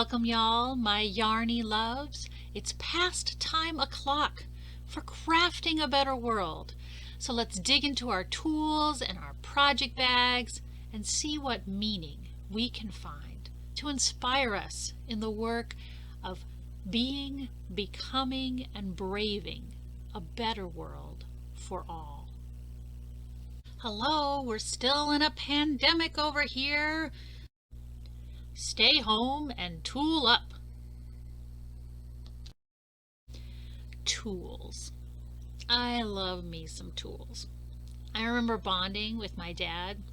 Welcome, y'all, my yarny loves. It's past time o'clock for crafting a better world. So let's dig into our tools and our project bags and see what meaning we can find to inspire us in the work of being, becoming, and braving a better world for all. Hello, we're still in a pandemic over here. Stay home and tool up. Tools. I love me some tools. I remember bonding with my dad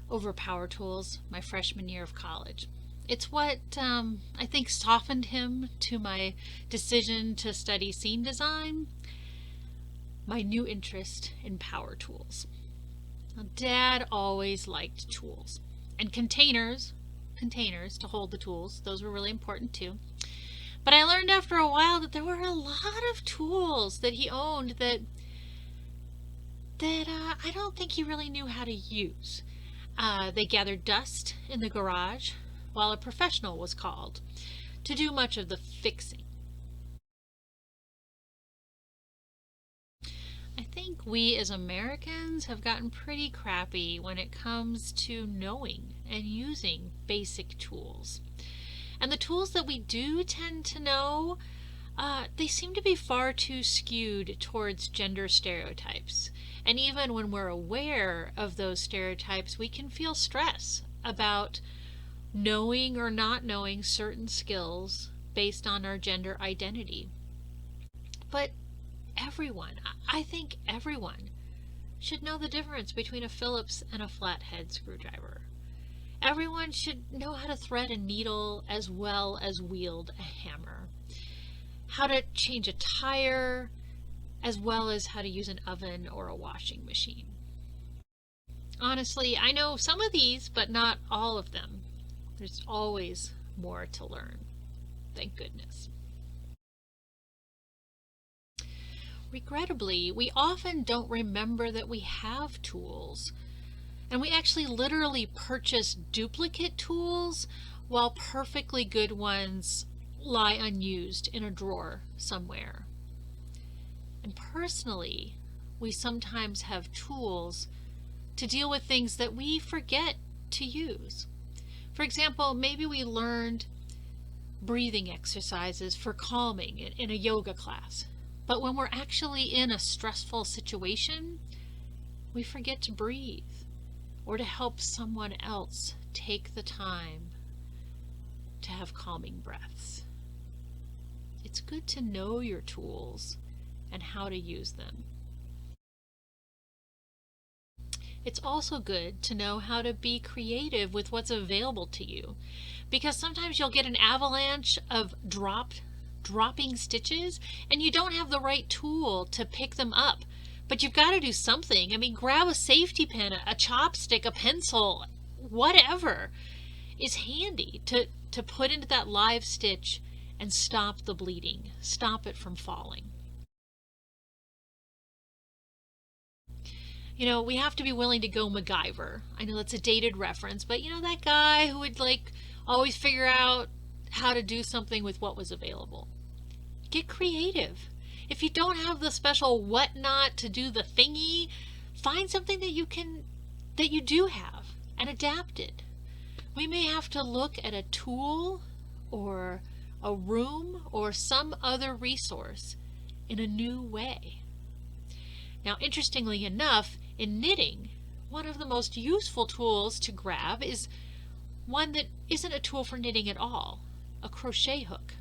over power tools my freshman year of college. It's what I think softened him to my decision to study scene design, my new interest in power tools. Now, Dad always liked tools and containers to hold the tools. Those were really important too. But I learned after a while that there were a lot of tools that he owned that I don't think he really knew how to use. They gathered dust in the garage while a professional was called to do much of the fixing. I think we as Americans have gotten pretty crappy when it comes to knowing and using basic tools. And the tools that we do tend to know, they seem to be far too skewed towards gender stereotypes. And even when we're aware of those stereotypes, we can feel stress about knowing or not knowing certain skills based on our gender identity. But I think everyone should know the difference between a Phillips and a flathead screwdriver. Everyone should know how to thread a needle as well as wield a hammer, how to change a tire, as well as how to use an oven or a washing machine. Honestly, I know some of these, but not all of them. There's always more to learn. Thank goodness. Regrettably, we often don't remember that we have tools, and we actually literally purchase duplicate tools while perfectly good ones lie unused in a drawer somewhere. And personally, we sometimes have tools to deal with things that we forget to use. For example, maybe we learned breathing exercises for calming in a yoga class. But when we're actually in a stressful situation, we forget to breathe or to help someone else take the time to have calming breaths. It's good to know your tools and how to use them. It's also good to know how to be creative with what's available to you, because sometimes you'll get an avalanche of dropping stitches and you don't have the right tool to pick them up, but you've got to do something. I mean, grab a safety pin, a chopstick, a pencil, whatever is handy to put into that live stitch and stop the bleeding, stop it from falling. You know, we have to be willing to go MacGyver. I know that's a dated reference, but you know, that guy who would always figure out how to do something with what was available. Get creative. If you don't have the special whatnot to do the thingy, find something that you do have and adapt it. We may have to look at a tool or a room or some other resource in a new way. Now, interestingly enough, in knitting, one of the most useful tools to grab is one that isn't a tool for knitting at all, a crochet hook.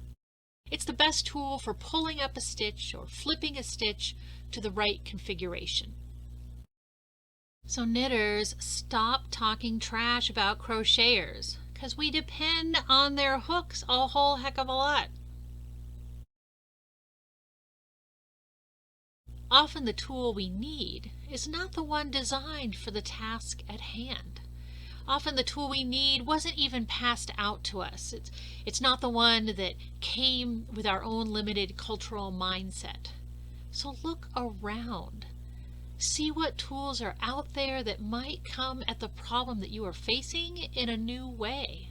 It's the best tool for pulling up a stitch or flipping a stitch to the right configuration. So knitters, stop talking trash about crocheters, because we depend on their hooks a whole heck of a lot. Often the tool we need is not the one designed for the task at hand. Often the tool we need wasn't even passed out to us. It's not the one that came with our own limited cultural mindset. So look around. See what tools are out there that might come at the problem that you are facing in a new way.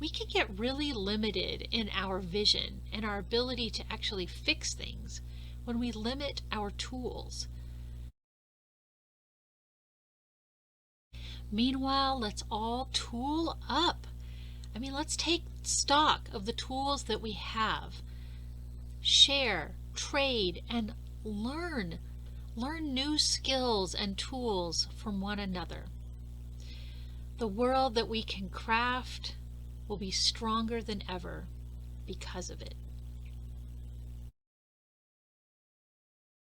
we can get really limited in our vision and our ability to actually fix things when we limit our tools. Meanwhile, let's all tool up. Let's take stock of the tools that we have. Share, trade, and learn. Learn new skills and tools from one another. The world that we can craft will be stronger than ever because of it.